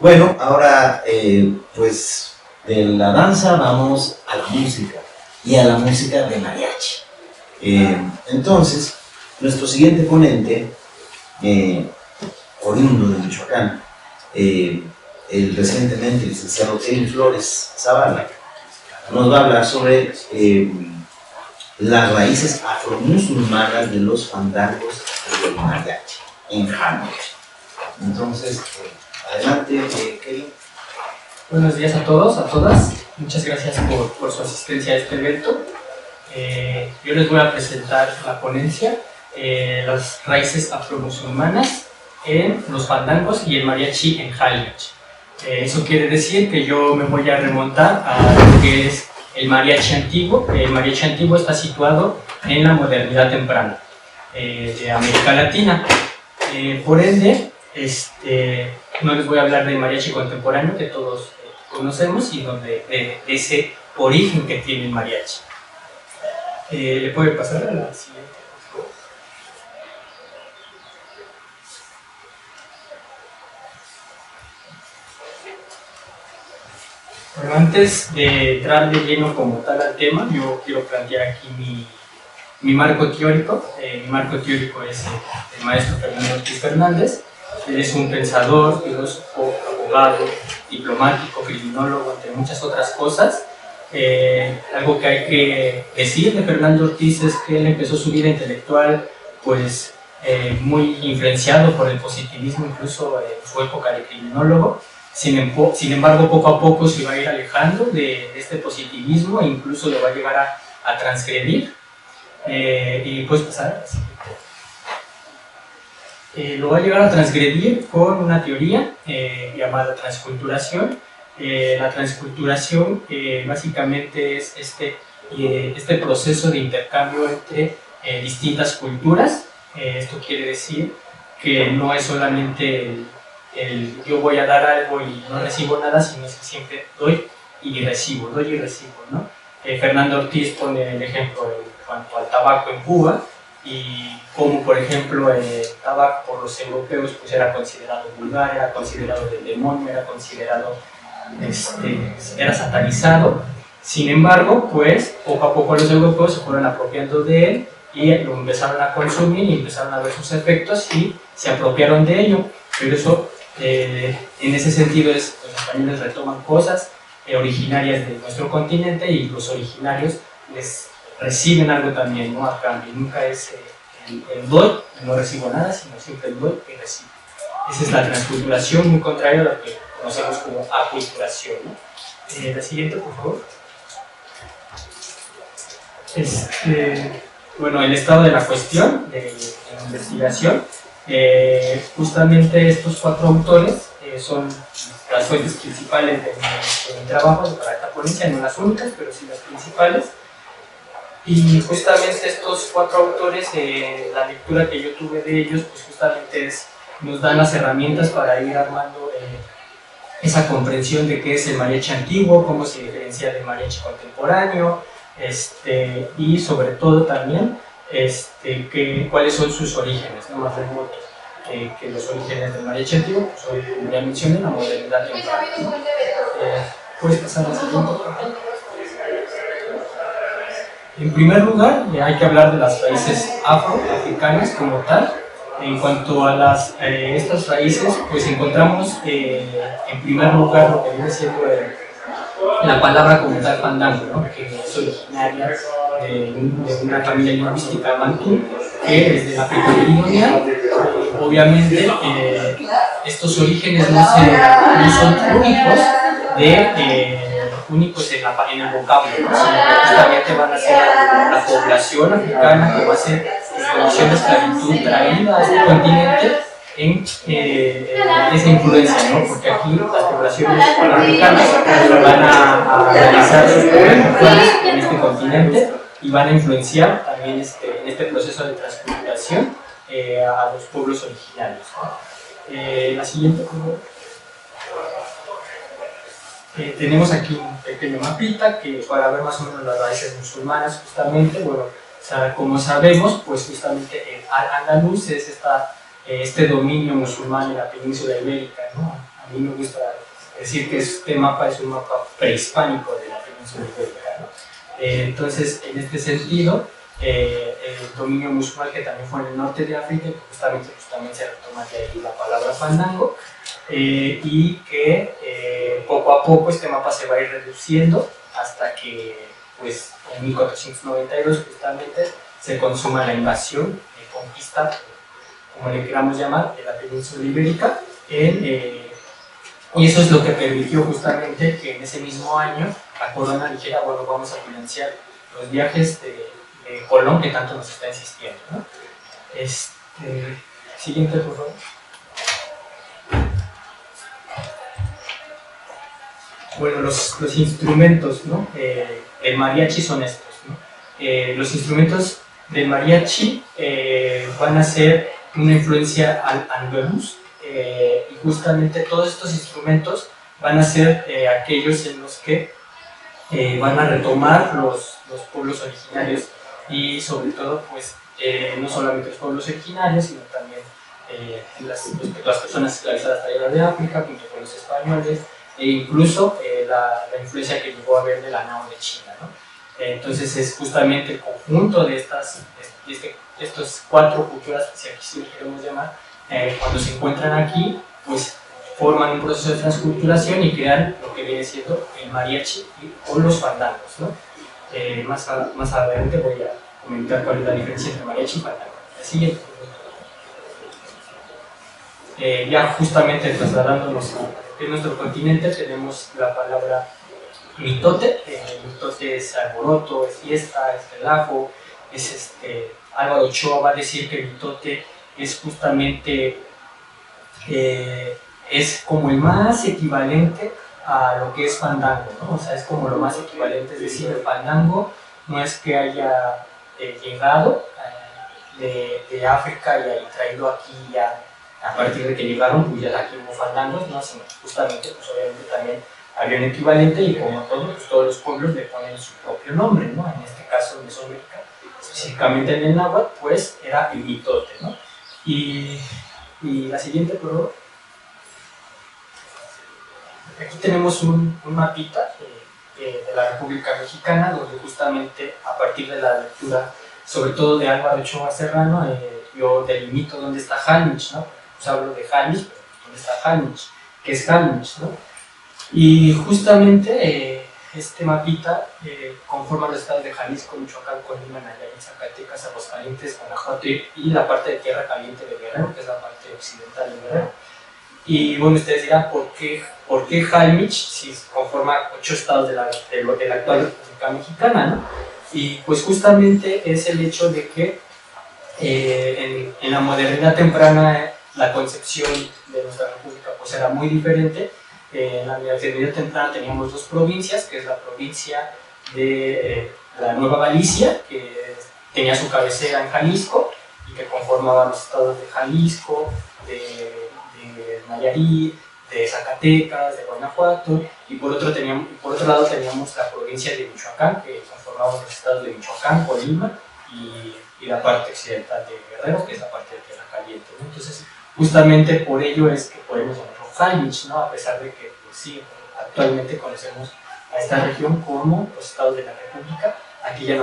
Bueno, ahora pues de la danza vamos a la música y a la música de mariachi. Entonces, nuestro siguiente ponente, oriundo de Michoacán, el recientemente licenciado Kevin Flores Zavala, nos va a hablar sobre las raíces afromusulmanas de los fandangos y del mariachi en Hanoi. Entonces, adelante, Kevin. Buenos días a todos, a todas. Muchas gracias por su asistencia a este evento. Yo les voy a presentar la ponencia, las raíces afromusulmanas en los fandangos y el mariachi en Jaliach. Eso quiere decir que yo me voy a remontar a lo que es el mariachi antiguo. El mariachi antiguo está situado en la modernidad temprana de América Latina. Por ende, no les voy a hablar del mariachi contemporáneo que todos conocemos, sino de ese origen que tiene el mariachi. ¿Le puede pasar a la siguiente? Bueno, antes de entrar de lleno como tal al tema, yo quiero plantear aquí mi marco teórico. Mi marco teórico es el maestro Fernando Ortiz Fernández. Él es un pensador, filósofo, abogado, diplomático, criminólogo, entre muchas otras cosas. Algo que hay que decir de Fernando Ortiz es que él empezó su vida intelectual pues, muy influenciado por el positivismo, incluso en su época de criminólogo. Sin embargo, poco a poco se va a ir alejando de este positivismo e incluso lo va a llegar a transgredir. Y puedes pasar. Lo va a llegar a transgredir con una teoría llamada transculturación. La transculturación básicamente es este proceso de intercambio entre distintas culturas. Esto quiere decir que no es solamente el yo voy a dar algo y no recibo nada, sino que siempre doy y recibo, ¿no? Fernando Ortiz pone el ejemplo en cuanto al tabaco en Cuba, y como por ejemplo el tabaco por los europeos pues era considerado vulgar, era considerado del demonio, era considerado, era satanizado. Sin embargo, pues poco a poco los europeos se fueron apropiando de él y lo empezaron a consumir y empezaron a ver sus efectos y se apropiaron de ello. Pero eso, en ese sentido, los españoles retoman cosas originarias de nuestro continente y los originarios les reciben algo también, ¿no? A cambio. Nunca es el doy, no recibo nada, sino siempre el doy y recibo. Esa es la transculturación, muy contraria a lo que conocemos como aculturación, ¿no? La siguiente, por favor. Bueno, el estado de la cuestión de investigación. Justamente estos cuatro autores son las fuentes principales de mi trabajo para esta ponencia, no las únicas, pero sí las principales. Y justamente estos cuatro autores, la lectura que yo tuve de ellos, pues justamente nos dan las herramientas para ir armando esa comprensión de qué es el mariachi antiguo, cómo se diferencia del mariachi contemporáneo, y sobre todo también cuáles son sus orígenes, ¿no? Más remotos que los orígenes del mariachi antiguo, pues, como ya mencioné, la modernidad temprana. ¿Puedes pasar a la siguiente, por favor? En primer lugar, hay que hablar de las raíces afroafricanas como tal. En cuanto a estas raíces, pues encontramos en primer lugar lo que viene siendo la palabra como tal fandango, ¿no? Que es originaria de una familia lingüística mantú, que es de África meridional. Obviamente, estos orígenes no son únicos en el vocablo, ¿no? Sino que justamente van a ser la población africana que va a ser en condición de esclavitud traída a este continente en esa influencia, ¿no? Porque aquí las poblaciones africanas van a realizar sus rituales en este continente y van a influenciar también en este proceso de transculturación a los pueblos originarios, ¿no? La siguiente, por favor. Tenemos aquí un pequeño mapita que para ver más o menos las raíces musulmanas, justamente, bueno, como sabemos, pues justamente el Al-Andalus es este dominio musulmán en la península ibérica, ¿no? A a mí me gusta decir que este mapa es un mapa prehispánico de la península ibérica, ¿no? Entonces, en este sentido, el dominio musulmán, que también fue en el norte de África, que justamente también se retoma de ahí la palabra fandango, y que poco a poco este mapa se va a ir reduciendo hasta que, pues, en 1492 justamente se consuma la invasión, conquista, como le queramos llamar, de la península ibérica, y eso es lo que permitió justamente que en ese mismo año la corona dijera, bueno, vamos a financiar los viajes de Colón, que tanto nos está insistiendo, ¿no? Siguiente, por favor. Bueno, los instrumentos, ¿no? del mariachi son estos, ¿no? Los instrumentos del mariachi van a ser una influencia andaluz, y justamente todos estos instrumentos van a ser aquellos en los que van a retomar los pueblos originarios, y sobre todo, pues, no solamente los pueblos originarios, sino también las personas esclavizadas traídas de África, junto con los españoles, e incluso la influencia que llegó a haber de la nao de China, ¿no? Entonces es justamente el conjunto de estas cuatro culturas, si así lo queremos llamar, cuando se encuentran aquí, pues forman un proceso de transculturación y crean lo que viene siendo el mariachi o los fandangos, ¿no? Más adelante voy a comentar cuál es la diferencia entre mariachi y fandango. Así ya justamente trasladándonos a nuestro continente, tenemos la palabra mitote. Mitote es alboroto, es fiesta, es relajo, es Álvaro Ochoa va a decir que mitote es justamente es como el más equivalente a lo que es fandango, ¿no? O sea, es como lo más equivalente, es decir, el fandango no es que haya llegado de África y traído aquí ya, a partir de que llegaron, pues ya aquí hubo fandangos, ¿no? Sino justamente, pues obviamente también había un equivalente, y como todo, pues todos los pueblos le ponen su propio nombre, ¿no? En este caso en Mesoamérica, específicamente en el náhuatl, pues era el mitote, ¿no? Y la siguiente, por favor. Aquí tenemos un mapita de la República Mexicana, donde justamente a partir de la lectura, sobre todo de Álvaro Ochoa Serrano, yo delimito dónde está Jalmich, ¿no? Pues hablo de Jalmich, pero ¿dónde está Jalmich? ¿Qué es Jalmich, no? Y justamente este mapita conforma los estados de Jalisco, Michoacán, Colima, Nayarit, Zacatecas, Aguascalientes, Guanajuato y la parte de Tierra Caliente de Guerrero, que es la parte occidental de Guerrero. Y bueno, ustedes dirán, ¿por qué Jalmich si conforma 8 estados de la actual República Mexicana, ¿no? Y pues justamente es el hecho de que en la modernidad temprana la concepción de nuestra república pues era muy diferente. En la modernidad temprana teníamos 2 provincias, que es la provincia de la Nueva Galicia, que tenía su cabecera en Jalisco y que conformaba los estados de Jalisco, de Nayarit, de Zacatecas, de Guanajuato, y por otro lado teníamos la provincia de Michoacán, que conformaba los estados de Michoacán, Colima y la parte occidental de Guerrero, que es la parte de Tierra Caliente, ¿no? Entonces, justamente por ello es que podemos llamarlo Jalmich, ¿no? A pesar de que, pues sí, actualmente conocemos a esta región como los estados de la República. Aquí yo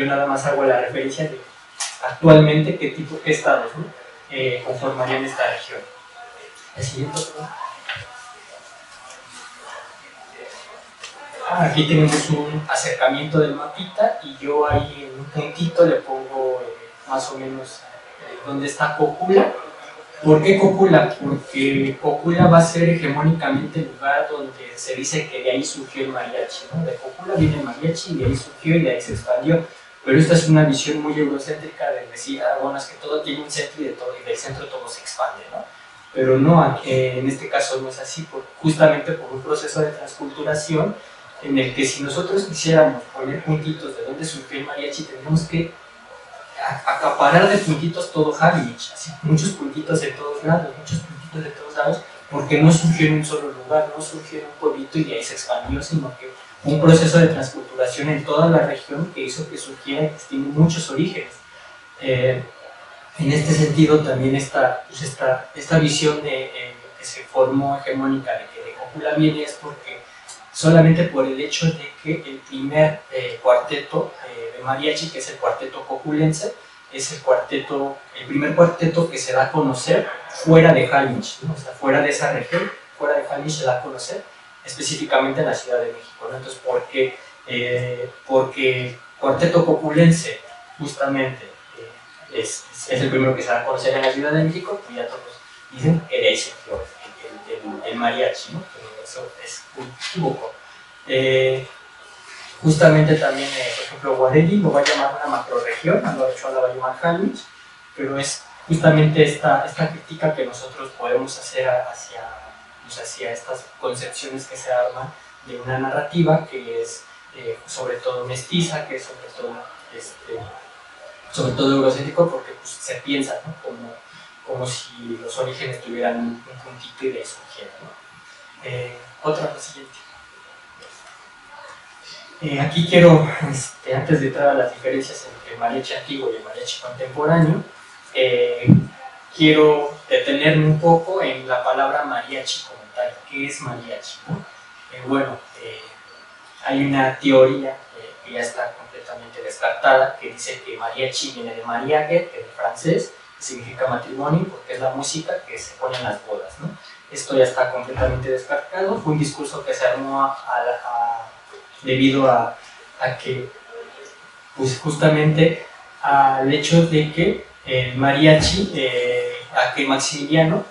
nada más hago la referencia de actualmente qué estados, ¿no? Conformarían esta región. El siguiente, aquí tenemos un acercamiento del mapita, y yo ahí en un puntito le pongo más o menos dónde está Cocula. ¿Por qué Cocula? Porque Cocula va a ser hegemónicamente el lugar donde se dice que de ahí surgió el mariachi, ¿no? De Cocula viene el mariachi y de ahí surgió y de ahí se expandió. Pero esta es una visión muy eurocéntrica de decir, bueno, es que todo tiene un centro y del centro todo se expande, ¿no? Pero no, en este caso no es así, justamente por un proceso de transculturación en el que si nosotros quisiéramos poner puntitos de dónde surgió el mariachi, tendríamos que acaparar de puntitos todo Jalmich, así, muchos puntitos de todos lados, porque no surgió en un solo lugar, no surgió en un pueblito y de ahí se expandió, sino que un proceso de transculturación en toda la región que hizo que surgiera y que tiene muchos orígenes. En este sentido también esta visión de que se formó hegemónica de que de cópula viene es porque solamente por el hecho de que el primer cuarteto de mariachi, que es el cuarteto copulense, es el primer cuarteto que se da a conocer fuera de Jalisco, ¿no? O sea, fuera de esa región, fuera de Jalisco se da a conocer específicamente en la Ciudad de México, ¿no? Entonces, ¿por qué? Porque cuarteto copulense justamente es el primero que se da a conocer en la Ciudad de México, y ya todos dicen que de ahí surgió el mariachi, ¿no? Pero eso es un equívoco. Justamente también, por ejemplo, Guarelli lo va a llamar una macroregión, Álvaro Ochoa la va a llamar Jalisco, pero es justamente esta crítica que nosotros podemos hacer hacia estas concepciones que se arman de una narrativa que es sobre todo mestiza, que es sobre todo eurocéntrico, porque pues, se piensa, ¿no? como si los orígenes tuvieran un puntito y de ahí surgieran, ¿no? Otra, la siguiente. Aquí quiero, antes de entrar a las diferencias entre el mariachi antiguo y el mariachi contemporáneo, quiero detenerme un poco en la palabra mariachi como tal. ¿Qué es mariachi, ¿no? Bueno, hay una teoría que ya está completamente descartada, que dice que mariachi viene de mariage, que es francés, que significa matrimonio, porque es la música que se pone en las bodas, ¿no? Esto ya está completamente descartado. Fue un discurso que se armó debido a que, pues justamente al hecho de que el mariachi, a que Maximiliano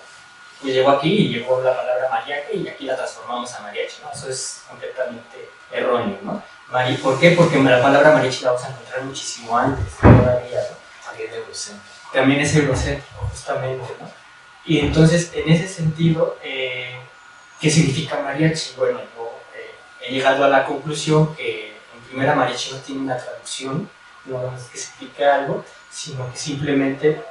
pues llegó aquí y llegó la palabra mariachi y aquí la transformamos a mariachi, ¿no? Eso es completamente erróneo, ¿no? ¿Por qué? Porque la palabra mariachi la vamos a encontrar muchísimo antes todavía, ¿no? También es eurocéntrico, justamente, ¿no? Y entonces, en ese sentido, ¿qué significa mariachi? Bueno, yo he llegado a la conclusión que en primera mariachi no tiene una traducción, no es que signifique algo, sino que simplemente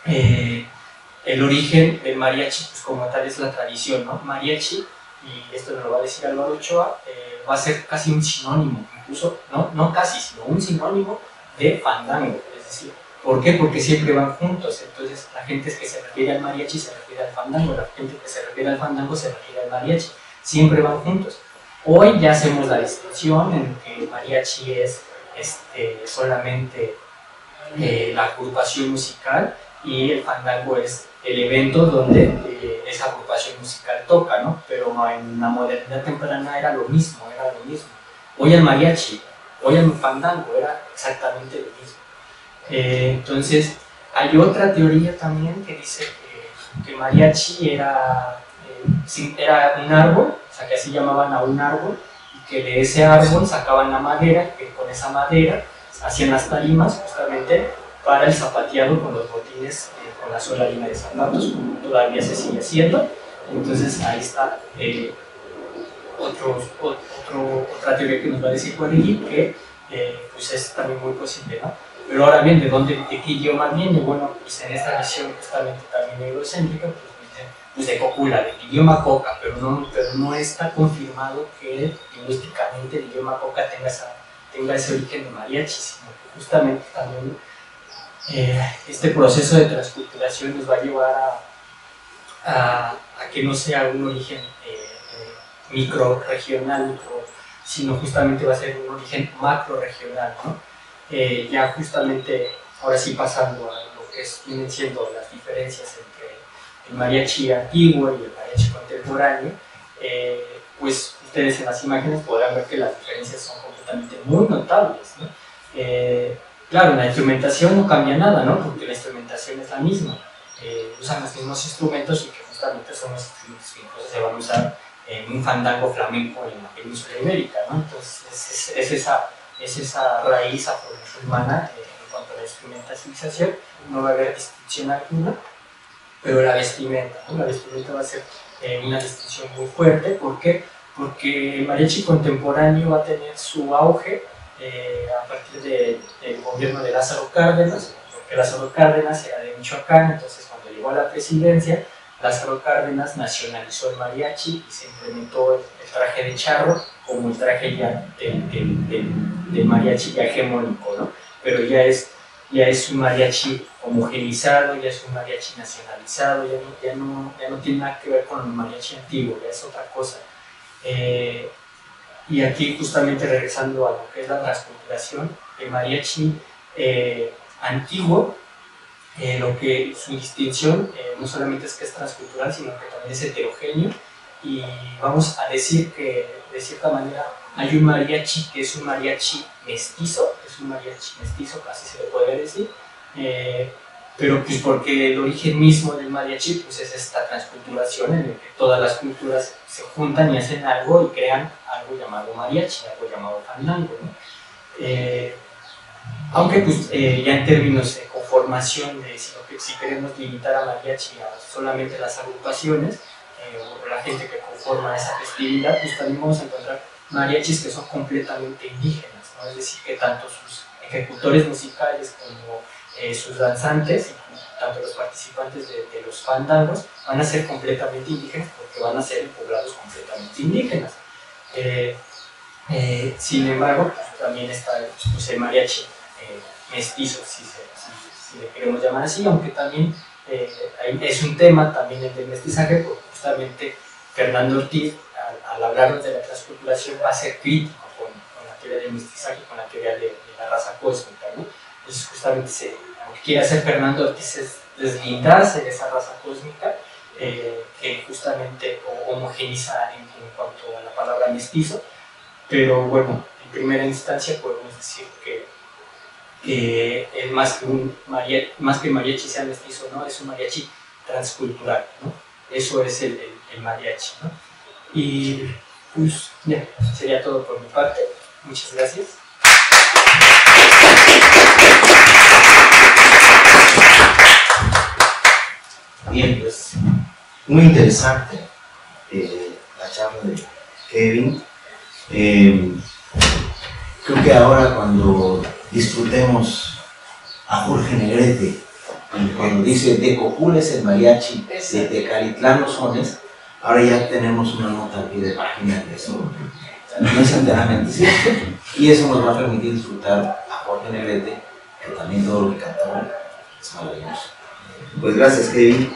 el origen del mariachi, pues como tal, es la tradición, ¿no? Mariachi, y esto nos lo va a decir Álvaro Ochoa, va a ser casi un sinónimo, incluso, no casi, sino un sinónimo de fandango, es decir, ¿por qué? Porque siempre van juntos, entonces la gente que se refiere al mariachi se refiere al fandango, la gente que se refiere al fandango se refiere al mariachi, siempre van juntos. Hoy ya hacemos la distinción en que el mariachi es solamente la agrupación musical y el fandango es el evento donde esa agrupación musical toca, ¿no? Pero en la modernidad temprana era lo mismo. Hoy el mariachi, hoy el fandango era exactamente lo mismo. Entonces, hay otra teoría también que dice que mariachi era un árbol, o sea, que así llamaban a un árbol, y que de ese árbol sacaban la madera, que con esa madera hacían las tarimas justamente para el zapateado con los botines, con la sola línea de zapatos, como todavía se sigue haciendo. Entonces ahí está otra teoría que nos va a decir Guarelli, que pues es también muy posible, ¿no? Pero ahora bien, ¿de qué idioma viene? Bueno, pues en esta visión justamente también eurocéntrica, pues de copula, del idioma coca, pero no está confirmado que lingüísticamente el idioma coca tenga ese origen de mariachi, sino que justamente también este proceso de transculturación nos va a llevar a que no sea un origen microregional, sino justamente va a ser un origen macroregional, ¿no? Ya justamente, ahora sí pasando a lo que vienen siendo las diferencias entre el mariachi antiguo y el mariachi contemporáneo, pues ustedes en las imágenes podrán ver que las diferencias son completamente muy notables, ¿no? Claro, en la instrumentación no cambia nada, ¿no? Porque la instrumentación es la misma, usan los mismos instrumentos y que justamente son los instrumentos que incluso se van a usar en un fandango flamenco en la península ibérica, ¿no? Entonces es esa raíz afromusulmana en cuanto a la instrumentalización, no va a haber distinción alguna, pero la vestimenta, ¿no? La vestimenta va a ser una distinción muy fuerte. ¿Por qué? Porque el mariachi contemporáneo va a tener su auge a partir del gobierno de Lázaro Cárdenas, porque Lázaro Cárdenas era de Michoacán, entonces cuando llegó a la presidencia, Lázaro Cárdenas nacionalizó el mariachi y se implementó el traje de charro como el traje ya del mariachi ya hegemónico, ¿no? Pero ya es ya es un mariachi homogenizado, ya es un mariachi nacionalizado, ya no tiene nada que ver con el mariachi antiguo, ya es otra cosa. Y aquí justamente regresando a lo que es la transculturación, el mariachi antiguo, su distinción no solamente es que es transcultural, sino que también es heterogéneo, y vamos a decir que de cierta manera hay un mariachi que es un mariachi mestizo, casi se le puede decir, pero pues porque el origen mismo del mariachi pues es esta transculturación en la que todas las culturas se juntan y hacen algo y crean algo llamado mariachi, algo llamado fandango, ¿no? Aunque pues, ya en términos de conformación, si queremos limitar a mariachi a solamente las agrupaciones o la gente que conforma esa festividad, pues también vamos a encontrar mariachis que son completamente indígenas, ¿no? Es decir, que tanto sus ejecutores musicales como sus danzantes, y tanto los participantes de los fandangos, van a ser completamente indígenas porque van a ser poblados completamente indígenas. Sin embargo, pues, también está pues, el mariachi mestizo, si le queremos llamar así, aunque también es un tema también el del mestizaje, porque justamente Fernando Ortiz, al hablarnos de la transculturación, va a ser crítico con la teoría del mestizaje, con la teoría de la raza cósmica, ¿no? Entonces justamente lo que quiere hacer Fernando Ortiz es deslindarse de esa raza cósmica que justamente homogenizar en cuanto a la palabra mestizo, pero bueno, en primera instancia podemos decir que es más que mariachi sea mestizo, ¿no? Es un mariachi transcultural, ¿no? Eso es el mariachi, ¿no? Y pues ya, sería todo por mi parte. Muchas gracias. Bien, pues muy interesante la charla de Kevin. Creo que ahora cuando disfrutemos a Jorge Negrete, y cuando dice de Cojul es el mariachi, de Tecalitlán los sones, ahora ya tenemos una nota aquí de página de eso. No es enteramente cierto. Y eso nos va a permitir disfrutar a Jorge Negrete, que también todo lo que cantó es maravilloso. Pues gracias, Kevin.